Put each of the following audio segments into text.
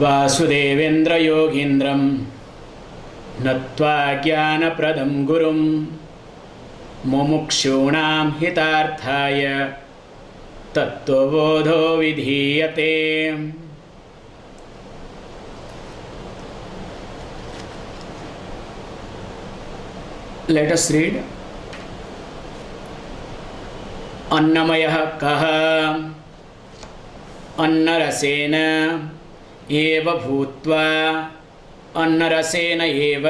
वासुदेवेन्द्र योगीन्द्रं नत्वा ज्ञानप्रदं गुरुं मुमुक्षूणां हितार्थाय तत्त्वबोधो विधीयते. Let us read. अन्नमयः कः अन्नरसेन एव भूत्वा अन्नरसेन एव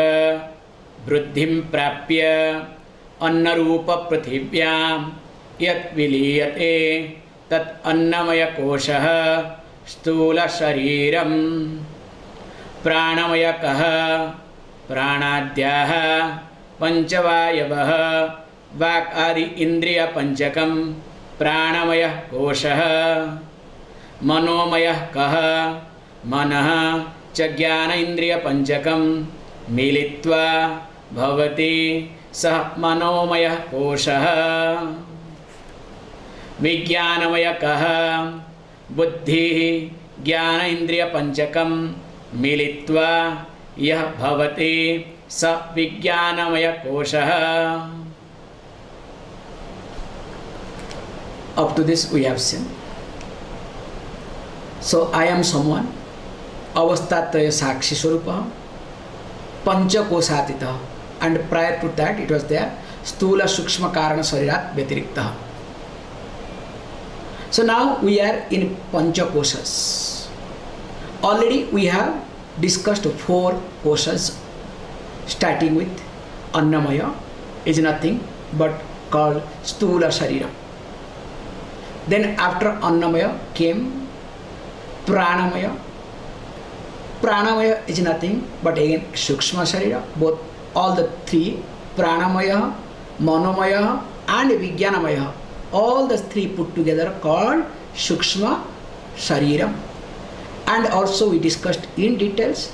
वृद्धिं प्राप्य अन्नरूपपृथिव्यां यत् विलीयते तत् अन्नमयकोशः स्थूलशरीरम्. प्राणमयकः प्राणाद्याः पंचवायवः वाक् आदि इंद्रियपंचकं प्राणमयः कोशः. मनोमयः कः मनः च ज्ञान इंद्रियपंचकं मिलित्वा भवति सः मनोमयः कोशः. विज्ञानमयः कः बुद्धिः ज्ञान इंद्रियपंचकं मिलित्वा यः भवति स विज्ञानमय कोशः. Up to this we have seen. So I am someone avasthatraya sakshi swarupa panchakosatitah, and prior to that it was there stula sukshma karana sharirat vyatiriktah. So now we are in panchakoshas. Already we have discussed 4 koshas, starting with Annamaya is nothing but called Stula Sharira. Then after Annamaya came Pranamaya. Pranamaya is nothing but again Sukshma Sharira. Both all the 3 Pranamaya, Manomaya and Vijnanamaya, all the 3 put together called Sukshma Sharira. And also we discussed in details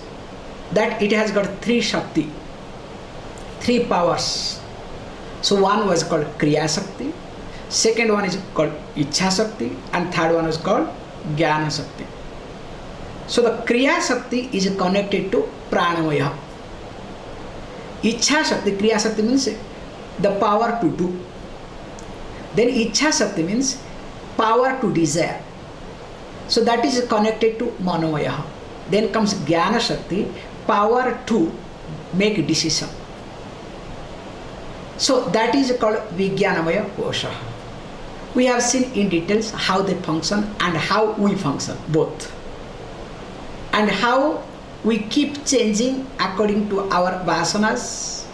that it has got 3 Shakti, 3 powers. So one was called Kriya Shakti, second one is called Ichha Shakti, and third one is called Jnana Shakti. So the Kriya Shakti is connected to Pranamaya. Ichha Shakti, Kriya Shakti means the power to do. Then Ichha Shakti means power to desire. So that is connected to Manomaya. Then comes Jnana Shakti, power to make decision. So that is called Vijnanamaya Kosha. We have seen in details how they function and how we function both, and how we keep changing according to our vasanas,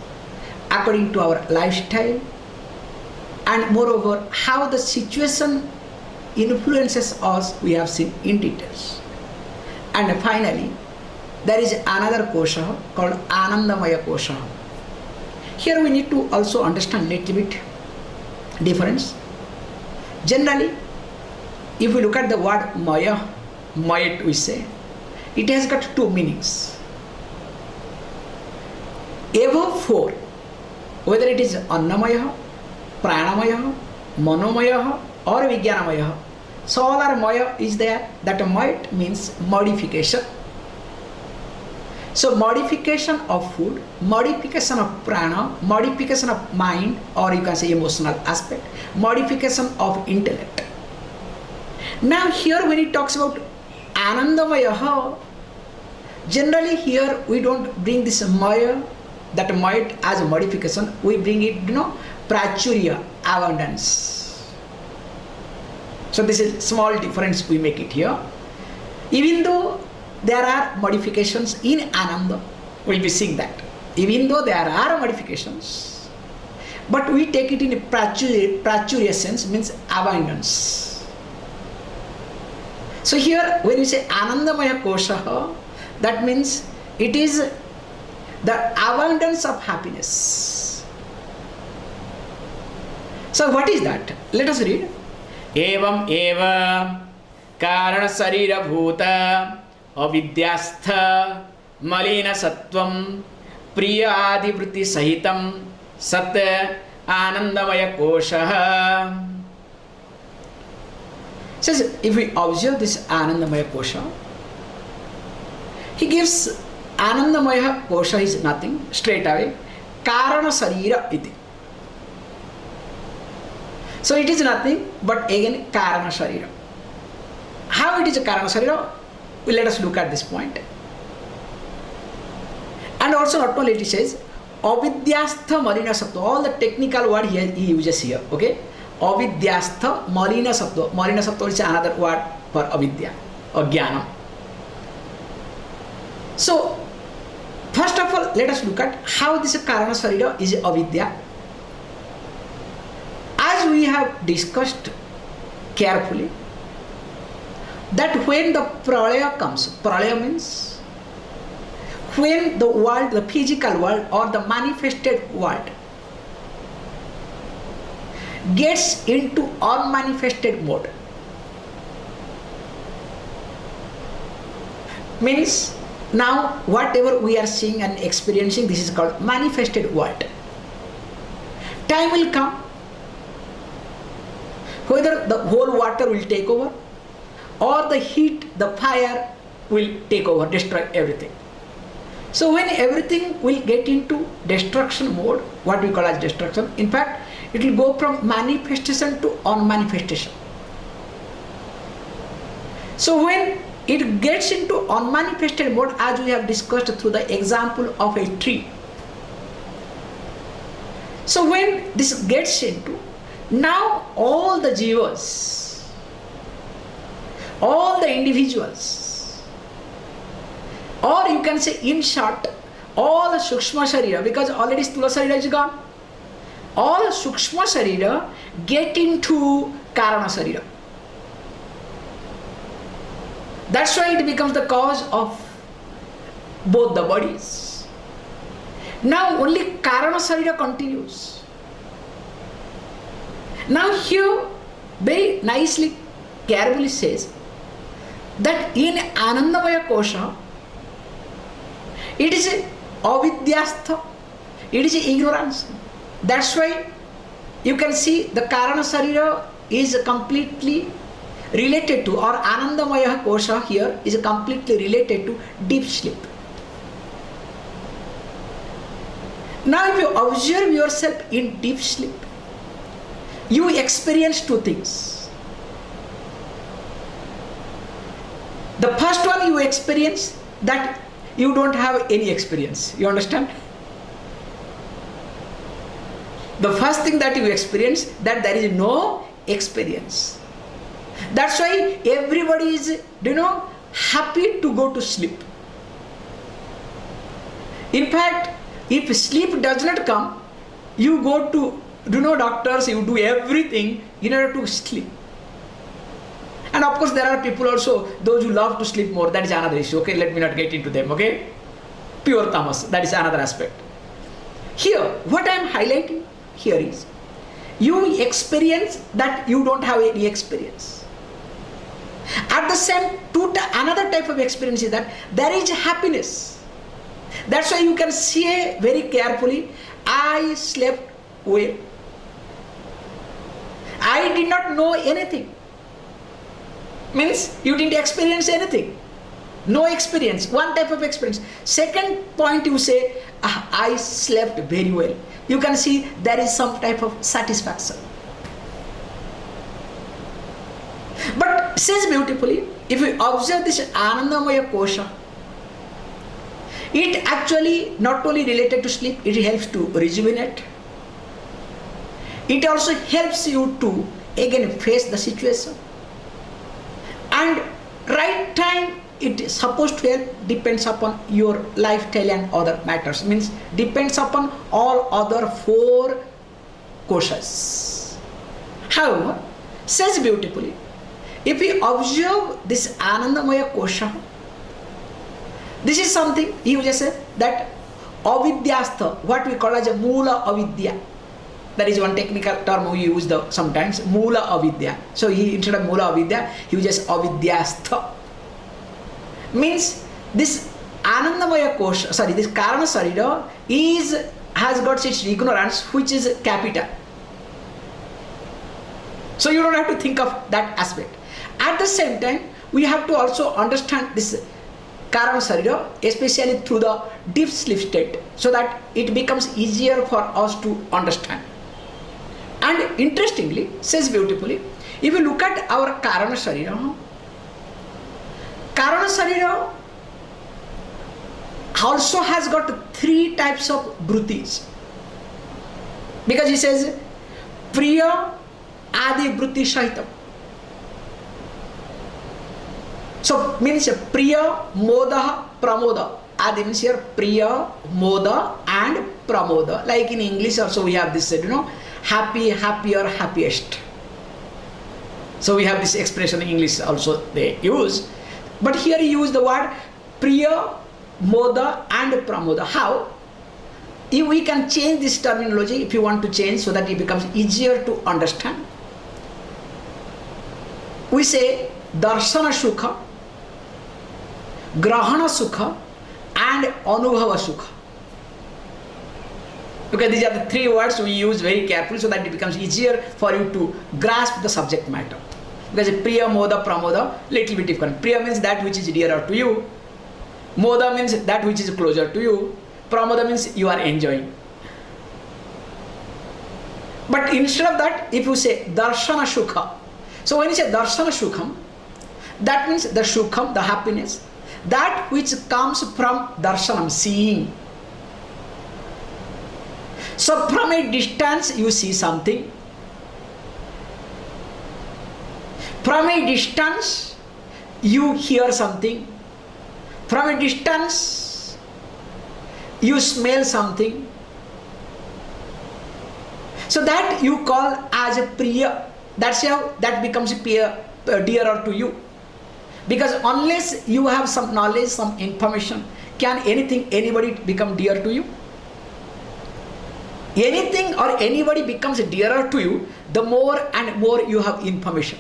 according to our lifestyle, and moreover how the situation influences us, we have seen in details. And finally there is another kosha called Anandamaya Kosha. Here we need to also understand little bit difference. Generally, if we look at the word Maya, Mayat we say, it has got 2 meanings. Above 4, whether it is Annamaya, Pranamaya, Manomaya or Vijnanamaya, so all our Maya is there. That Mayat means modification. So modification of food, modification of prana, modification of mind, or you can say emotional aspect, modification of intellect. Now here when it talks about Anandamaya, generally here we don't bring this Maya, that Mayat as a modification, we bring it, Prachurya, abundance. So this is small difference we make it here. Even though there are modifications in Ananda, we'll be seeing that. Even though there are modifications, but we take it in a Prachurya sense, means abundance. So here when we say Anandamaya Kosha, that means it is the abundance of happiness. So what is that? Let us read. Evam eva karana sarira bhuta avidyastha malina sattvam priyadivritti sahitam sat anandamaya kosha. Says if we observe this Anandamaya Kosha, He gives Anandamaya Kosha is nothing, straight away. Karana Sarira iti. So it is nothing but again Karana Sarira. How it is a Karana Sarira? Well, let us look at this point. And also not only it says Avidyastha Marina Sattva, all the technical word he uses here, okay? Avidyastha Marina Sattva. Marina Sattva is another word for avidya or jnana. So, first of all, let us look at how this Karana Sarira is avidya. As we have discussed carefully, that when the pralaya comes, pralaya means when the world, the physical world or the manifested world gets into unmanifested mode, means now whatever we are seeing and experiencing, this is called manifested world. Time will come whether the whole water will take over or the heat, the fire will take over, destroy everything. So when everything will get into destruction mode, what we call as destruction, in fact it will go from manifestation to unmanifestation. So when it gets into unmanifested mode, as we have discussed through the example of a tree. So when this gets into, now all the jivas, all the individuals, or you can say in short, all the Sukshma Sharira, because already Sthula Sharira is gone, all Sukshma Sharira get into Karana Sharira. That's why it becomes the cause of both the bodies. Now only Karana Sharira continues. Now here very nicely, carefully says that in Anandamaya Kosha, it is avidyastha, it is ignorance. That's why you can see the Karana Sharira is completely related to, or Anandamaya Kosha here is completely related to deep sleep. Now if you observe yourself in deep sleep, you experience two things. The first one, you experience that you don't have any experience. You understand? The first thing that you experience, that there is no experience. That's why everybody is, happy to go to sleep. In fact, if sleep does not come, you go to, doctors, you do everything in order to sleep. And of course there are people also, those who love to sleep more, that is another issue, okay, let me not get into them, okay. Pure tamas, that is another aspect. Here, what I am highlighting here is, you experience that you don't have any experience. At the same, another type of experience is that there is happiness. That's why you can see very carefully, I slept well. I did not know anything. Means you didn't experience anything. No experience, one type of experience. Second point, you say, I slept very well. You can see there is some type of satisfaction. But says beautifully, if you observe this Anandamaya Kosha, it actually not only related to sleep, it helps to rejuvenate. It also helps you to again face the situation. And right time it is supposed to help depends upon your lifestyle and other matters. Means depends upon all other four koshas. However, says beautifully, if we observe this Anandamaya Kosha, this is something he just said that avidyastha, what we call as a mula avidya. That is one technical term we use sometimes, mula avidya. So he, instead of mula avidya, he uses avidyastha. Means this Anandamaya Kosha, this Karana Sharira has got its ignorance, which is capital. So you don't have to think of that aspect. At the same time, we have to also understand this Karana Sarira, especially through the deep sleep state, so that it becomes easier for us to understand. And interestingly, says beautifully, if you look at our Karana Sarira also has got 3 types of vrittis. Because he says, Priya Adi Vritti Sahitam. So means Priya, Moda, Pramoda. Adi means here Priya, Moda and Pramoda. Like in English also we have this, happy, happier, happiest. So we have this expression in English also they use. But here he used the word Priya, Moda and Pramoda. How? If we can change this terminology, if you want to change so that it becomes easier to understand. We say Darshana Sukha, Grahana Sukha and Anubhava Sukha. Okay, these are the 3 words we use very carefully so that it becomes easier for you to grasp the subject matter. Because Priya, Moda, Pramoda, little bit different. Priya means that which is dearer to you. Moda means that which is closer to you. Pramoda means you are enjoying. But instead of that, if you say Darshana Sukha, so when you say Darshana Sukham, that means the Sukham, the happiness, that which comes from Darshanam, seeing. So from a distance you see something. From a distance you hear something. From a distance you smell something. So that you call as a Priya. That's how that becomes a dearer to you. Because unless you have some knowledge, some information, can anybody become dear to you? Anything or anybody becomes dearer to you, the more and more you have information.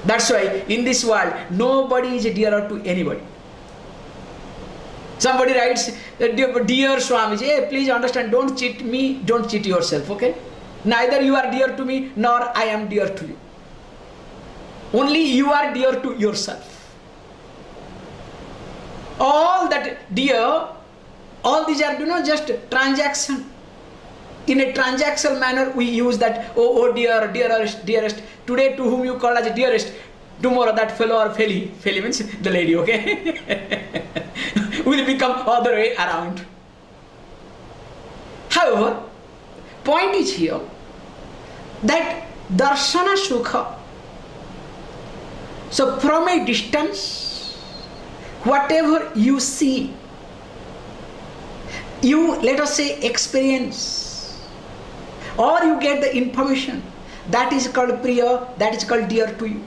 That's why in this world, nobody is dearer to anybody. Somebody writes, dear Swami, hey, please understand, don't cheat me, don't cheat yourself, okay? Neither you are dear to me, nor I am dear to you. Only you are dear to yourself. All that dear, all these are, just transaction. In a transactional manner, we use that, oh dear, dearest, dearest. Today, to whom you call as dearest, tomorrow that fellow or felly means the lady, okay? Will become other way around. However, point is here that Darshana Sukha. So from a distance, whatever you see, you, let us say, experience, or you get the information, that is called Priya, that is called dear to you.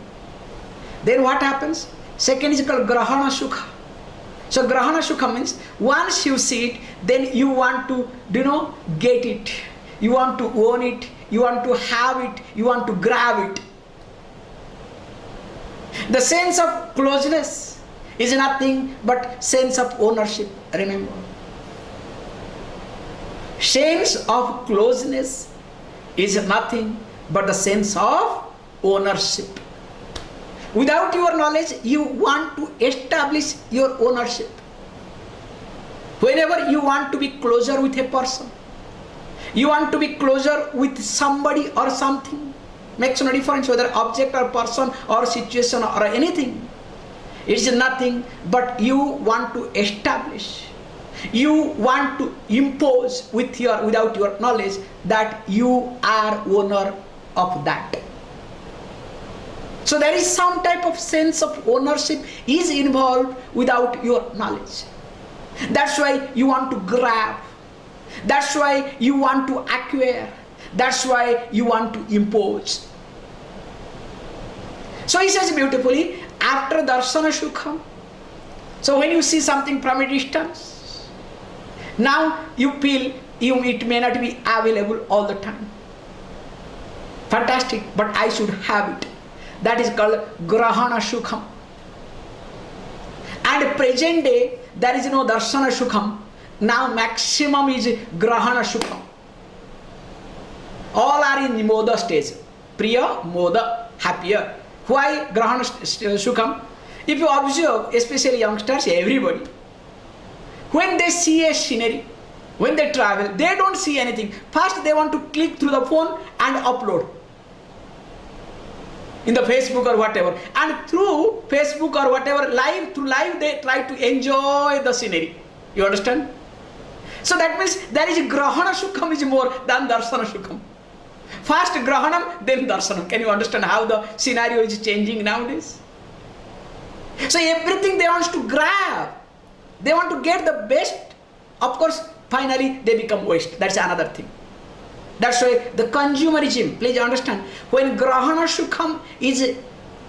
Then what happens? Second is called Grahana Sukha. So Grahana Sukha means once you see it, then you want to, get it. You want to own it. You want to have it. You want to grab it. The sense of closeness is nothing but sense of ownership. Remember. Sense of closeness is nothing but the sense of ownership. Without your knowledge, you want to establish your ownership. Whenever you want to be closer with a person, you want to be closer with somebody or something, makes no difference whether object or person or situation or anything. It is nothing but you want to establish. You want to impose without your knowledge that you are owner of that. So there is some type of sense of ownership is involved without your knowledge. That's why you want to grab. That's why you want to acquire. That's why you want to impose. So he says beautifully, after Darshana Sukha, so when you see something from a distance, now you feel it may not be available all the time. Fantastic, but I should have it. That is called Grahana Sukham. And present day, there is no Darshana Sukham. Now maximum is Grahana Sukham. All are in Moda stage. Priya, Moda, happier. Why Grahana Sukham? If you observe, especially youngsters, everybody, when they see a scenery, when they travel, they don't see anything. First they want to click through the phone and upload in the Facebook or whatever. And through Facebook or whatever, through live, they try to enjoy the scenery. You understand? So that means there is grahana sukham is more than darshana sukham. First grahanam, then darshanam. Can you understand how the scenario is changing nowadays? So everything they want to grab. They want to get the best. Of course, finally they become waste. That's another thing. That's why the consumerism, please understand, when grahana sukham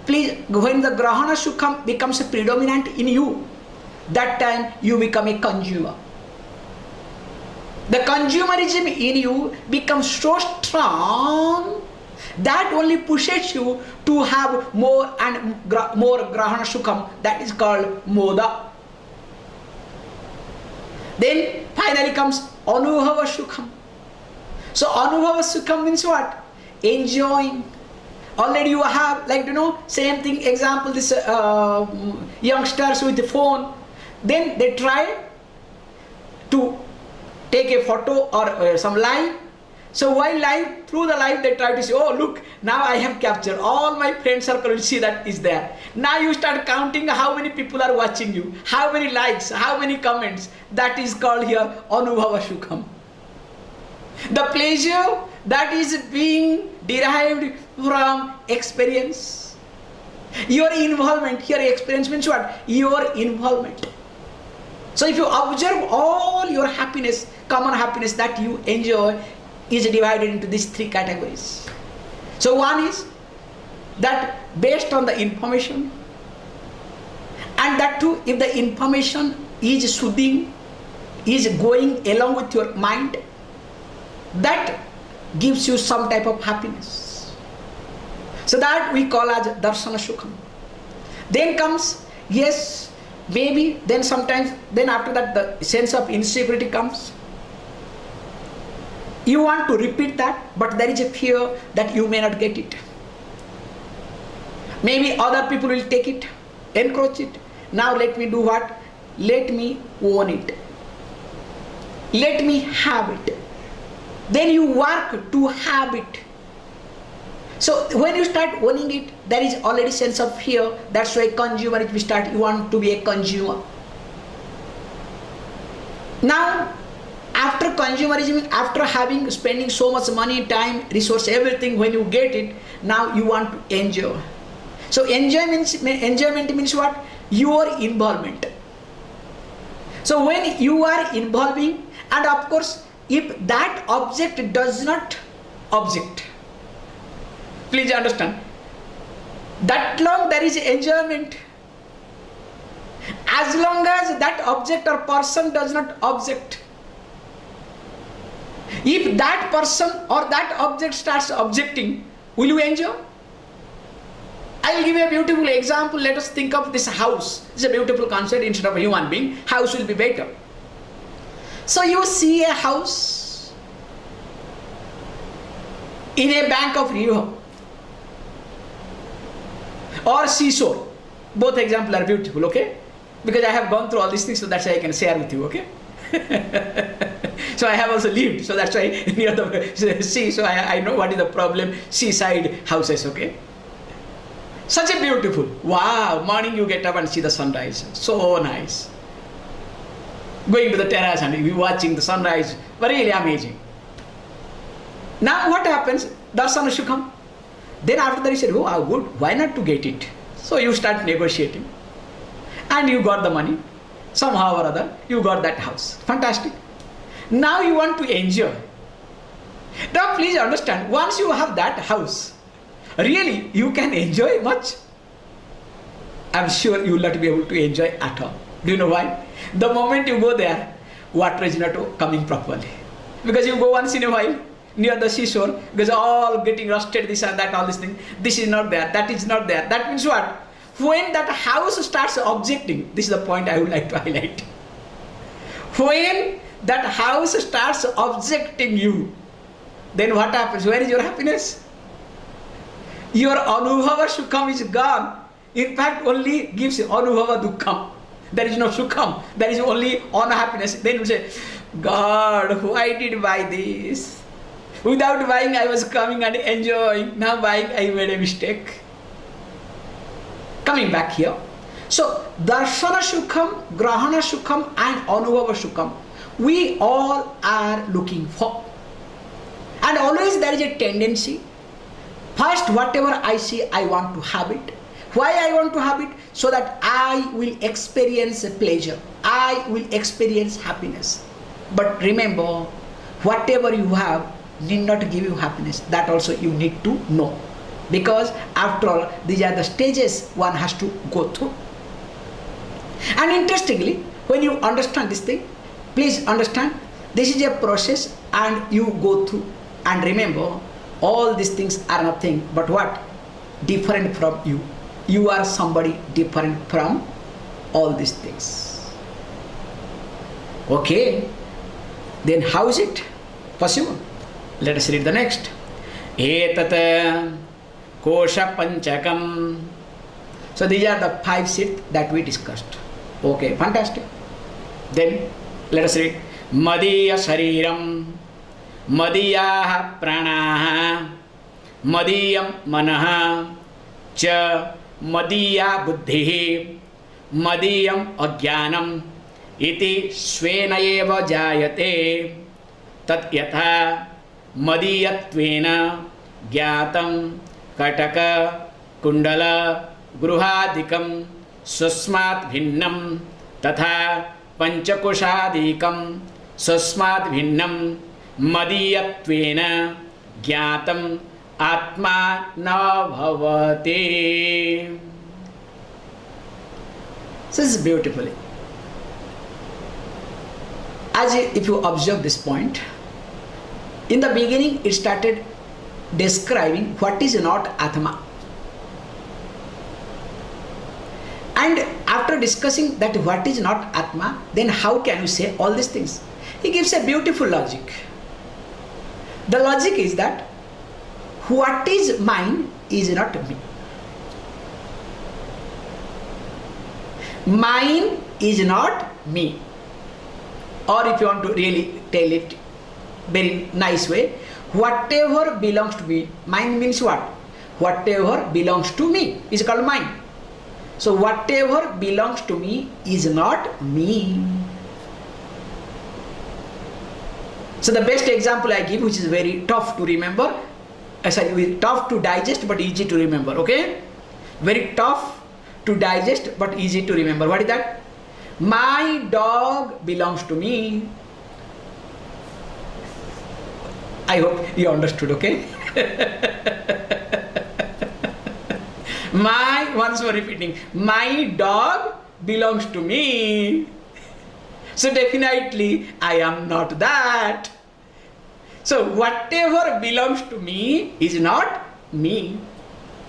when the grahana sukham becomes predominant in you, that time you become a consumer. The consumerism in you becomes so strong that only pushes you to have more and more grahana sukham. That is called Bodha. Then finally comes Anubhava sukham. So Anubhava sukham means what? Enjoying. Already you have, same thing, example, this youngsters with the phone. Then they try to take a photo or some live. So while live, through the live, they try to say, oh look, now I have captured, all my friend circle will see that is there. Now you start counting how many people are watching you, how many likes, how many comments. That is called here Anubhava Sukham. The pleasure that is being derived from experience. Your involvement, here experience means what? Your involvement. So if you observe all your happiness, common happiness that you enjoy is divided into these three categories. So one is that based on the information, and that too if the information is soothing, is going along with your mind, that gives you some type of happiness. So that we call as darshana sukham. Then comes, yes, maybe, then sometimes, then after that the sense of insecurity comes. You want to repeat that, but there is a fear that you may not get it. Maybe other people will take it, encroach it. Now let me do what? Let me own it. Let me have it. Then you work to have it. So when you start owning it, there is already sense of fear. That's why consumer, if you start, you want to be a consumer. Now, after consumerism, after spending so much money, time, resource, everything, when you get it, now you want to enjoy. So enjoyment means what? Your involvement. So when you are involving, and of course, if that object does not object, please understand, that long there is enjoyment. As long as that object or person does not object, if that person or that object starts objecting, will you enjoy? I will give you a beautiful example. Let us think of this house. It's a beautiful concept. Instead of a human being, house will be better. So you see a house in a bank of river or seashore. Both examples are beautiful, okay? Because I have gone through all these things, so that's why I can share with you, okay? So I have also lived, so that's why near the sea, so I know what is the problem, seaside houses, okay? Such a beautiful, wow, morning you get up and see the sunrise, so nice. Going to the terrace and you watching the sunrise, really amazing. Now what happens? Darshana sukham. Then after that you said, oh good, why not to get it? So you start negotiating. And you got the money. Somehow or other, you got that house. Fantastic. Now you want to enjoy. Now please understand, once you have that house, really you can enjoy much. I'm sure you will not be able to enjoy at all. Do you know why? The moment you go there, water is not coming properly. Because you go once in a while near the seashore, because all getting rusted, this and that, all these things. This is not there, that is not there. That means what? When that house starts objecting, this is the point I would like to highlight. When that house starts objecting you, then what happens? Where is your happiness? Your anubhava sukham is gone. in fact only gives anubhava dukkham. There is no sukham. There is only unhappiness. Then you say, God, why did I buy this? Without buying, I was coming and enjoying. Now buying, I made a mistake. Coming back here. So, darshana sukham, grahana sukham and anubhava sukham, we all are looking for. And always there is a tendency, first whatever I see, I want to have it. Why I want to have it? So that I will experience pleasure. I will experience happiness. But remember, whatever you have need not give you happiness. That also you need to know. Because after all, these are the stages one has to go through. And interestingly, when you understand this thing, please understand, this is a process and you go through. And remember, all these things are nothing but what? Different from you. You are somebody different from all these things. Okay, then how is it possible? Let us read the next. Etat Kosha Panchakam. So these are the 5 seats that we discussed. Okay, fantastic. Then let us read. Madiya Shariram, Madiya Pranaha, Madiyam Manaha, Cha Madiya Buddhi, Madiyam Ajnanam, Iti Svenayeva Jayate, Tat Yatha Madiyatvena Gyatam Kataka Kundala Gruhadikam Susmat Bhinnam Tatha Panchakoshadikam Susmat Bhinnam Madiyatvena Gyatam Atma na bhavati. So this is beautifully. As if you observe this point, in the beginning it started describing what is not Atma. And after discussing that what is not Atma, then how can you say all these things? He gives a beautiful logic. The logic is that what is mine is not me. Mine is not me. Or if you want to really tell it very nice way, whatever belongs to me, mine means what? Whatever belongs to me is called mine. So whatever belongs to me is not me. So the best example I give, which is very tough to remember, tough to digest but easy to remember, okay? Very tough to digest but easy to remember. What is that? My dog belongs to me. I hope you understood, okay? Once more repeating, my dog belongs to me. So definitely I am not that. So whatever belongs to me is not me.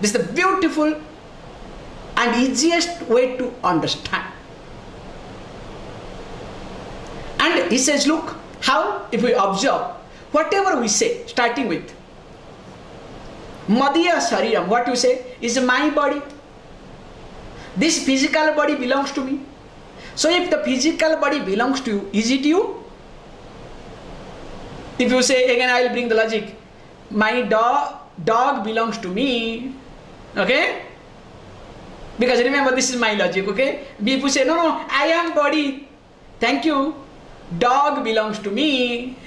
This is the beautiful and easiest way to understand. And he says, look, how if we observe, whatever we say, starting with Madiya Shariram, what you say is my body. This physical body belongs to me. So if the physical body belongs to you, is it you? If you say, again I will bring the logic, my dog belongs to me, okay? Because remember, this is my logic, okay? If you say, no, I am body, thank you, dog belongs to me.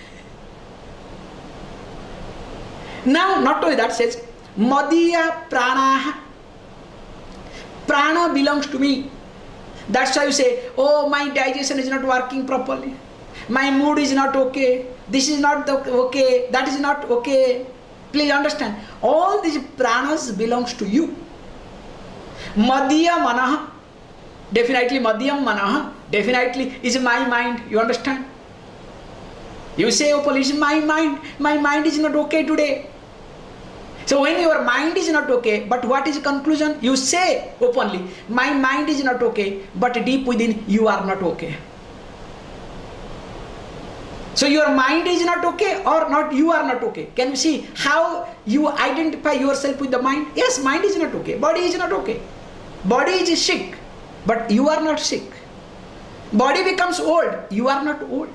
Now, not only that, says, Madiya Pranaha, Prana belongs to me. That's why you say, oh, my digestion is not working properly. My mood is not okay. This is not okay. That is not okay. Please understand. All these pranas belongs to you. Madhya manaha. Definitely Madhyam manaha. Definitely is my mind. You understand? You say, oh police, my mind is not okay today. So when your mind is not okay, but what is the conclusion? You say openly, my mind is not okay, but deep within you are not okay. So your mind is not okay or not, you are not okay. Can you see how you identify yourself with the mind? Yes, mind is not okay, body is not okay. Body is sick, but you are not sick. Body becomes old, you are not old.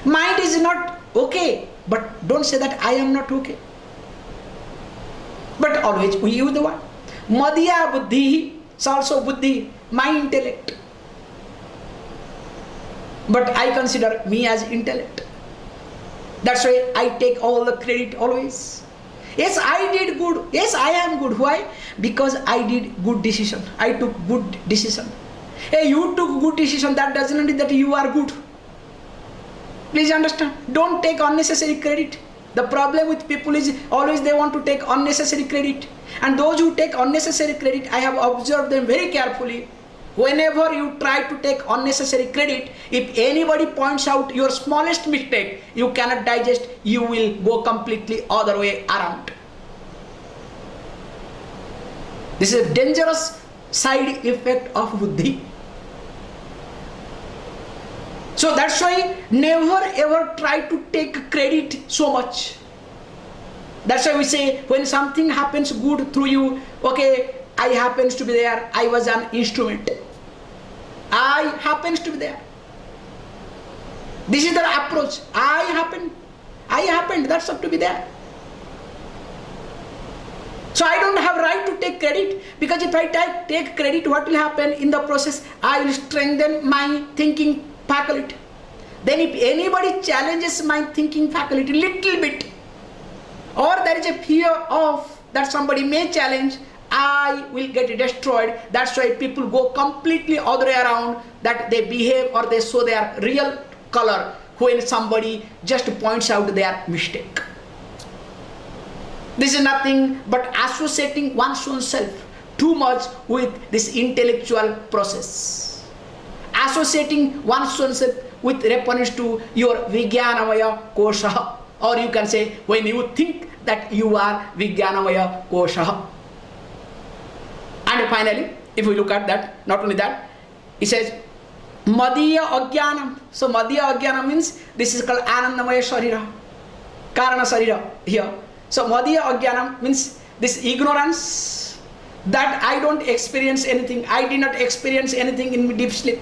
Mind is not okay, but don't say that I am not okay. But always we use the one. Madhya buddhi is also buddhi, my intellect. But I consider me as intellect. That's why I take all the credit always. Yes, I did good. Yes, I am good. Why? Because I did good decision. I took good decision. Hey, you took good decision. That doesn't mean that you are good. Please understand. Don't take unnecessary credit. The problem with people is always they want to take unnecessary credit. And those who take unnecessary credit, I have observed them very carefully. Whenever you try to take unnecessary credit, if anybody points out your smallest mistake, you cannot digest, you will go completely other way around. This is a dangerous side effect of buddhi. So that's why never ever try to take credit so much. That's why we say when something happens good through you, okay, I happens to be there, I was an instrument. I happens to be there. This is the approach. I happened, that's up to be there. So I don't have right to take credit, because if I take credit, what will happen in the process? I will strengthen my thinking faculty. Then if anybody challenges my thinking faculty little bit, or there is a fear of that somebody may challenge, I will get destroyed. That's why people go completely other way around, that they behave or they show their real color when somebody just points out their mistake. This is nothing but associating one's own self too much with this intellectual process. Associating one's own self with reference to your Vijnanamaya Kosha, or you can say when you think that you are Vijnanamaya Kosha. And finally, if we look at that, not only that, it says Madhya Ajnanam. So Madhya Ajnanam means this is called Anandamaya Sarira, Karana Sarira here. So Madhya Ajnanam means this ignorance that I don't experience anything. I did not experience anything in deep sleep.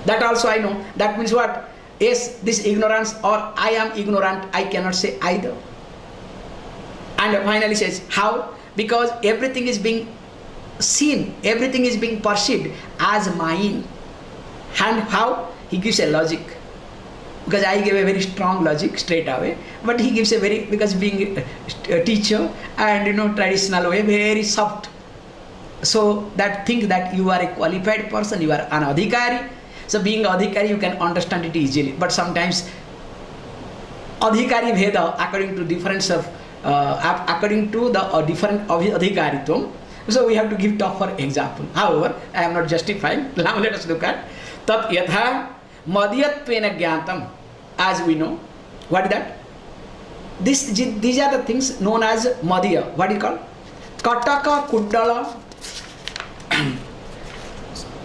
That also I know. That means what? Yes, this ignorance or I am ignorant, I cannot say either. And finally says how? Because everything is being seen, everything is being perceived as mine. And how? He gives a logic. Because I gave a very strong logic straight away, but he gives a very, because being a teacher and traditional way, very soft. So that think that you are a qualified person, you are an adhikari. So being adhikari, you can understand it easily. But sometimes adhikari bheda according to difference of according to the different adhikaritum. So we have to give tougher example. However, I am not justifying. Now let us look at tat yatha madhyatvena jnantam. As we know, what is that? These are the things known as madhya. What is it called? Kataka kundala.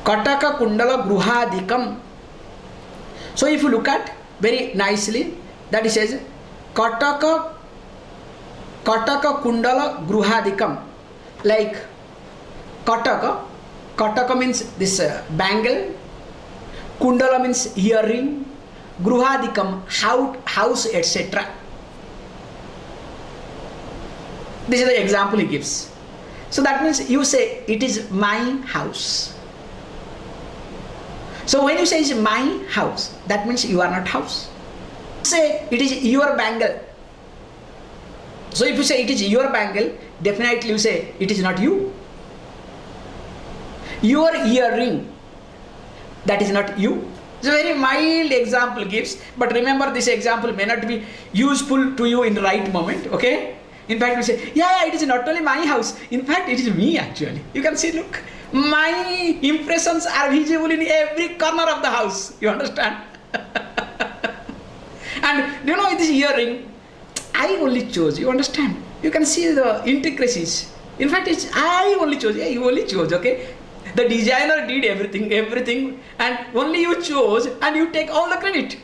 Kataka kundala gruhadikam. So if you look at very nicely, that it says Kataka kundala gruhadikam. Like Kataka means this bangle, kundala means earring, gruhadikam house, etc. This is the example he gives. So that means you say it is my house. So when you say it's my house, that means you are not house. Say it is your bangle. So if you say it is your bangle, definitely you say it is not you. Your earring, that is not you. It's a very mild example gives, but remember this example may not be useful to you in the right moment, okay? In fact, we say, yeah, it is not only my house. In fact, it is me actually. You can see, look, my impressions are visible in every corner of the house. You understand? And this earring, I only chose. You understand? You can see the intricacies. In fact, it's I only chose. Yeah, you only chose, okay? The designer did everything, and only you chose, and you take all the credit.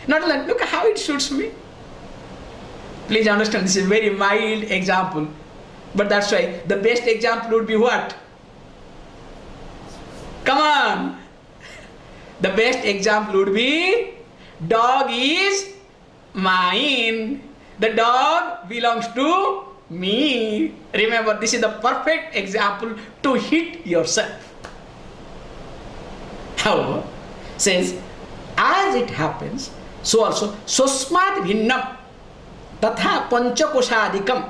Not like, look how it suits me. Please understand, this is a very mild example. But that's why the best example would be what? Come on. The best example would be, dog is mine. The dog belongs to me. Remember, this is the perfect example to hit yourself. However, says, as it happens, so also, Swasmat Bhinnam Tatha Panchakoshadikam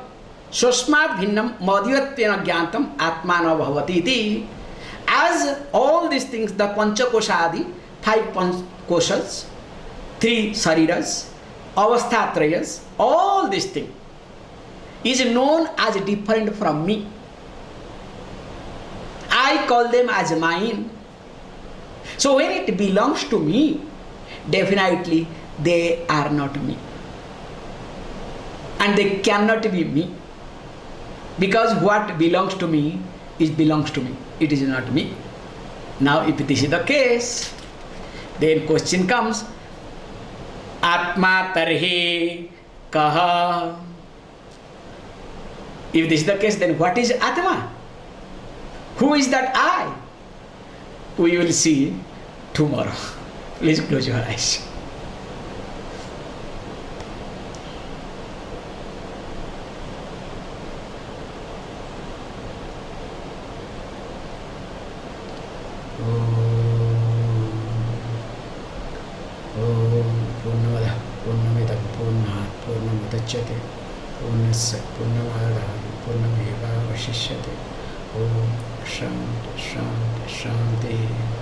Swasmat Bhinnam Madhyatyana Gyantam Atmana Bhavati iti. As all these things, the Panchakoshadi, 5 Koshas, 3 Sariras, Avasthatrayas, all these things is known as different from me. I call them as mine. So when it belongs to me, definitely they are not me. And they cannot be me. Because what belongs to me belongs to me. It is not me. Now if this is the case, then question comes, Atma tarhi kaha. If this is the case, then what is Atma? Who is that I? We will see tomorrow. Please close your eyes. पूर्णमुदच्यते पूर्णस्य पूर्णमादाय पूर्णमेवावशिष्यते. ओम शांति शांति शांति.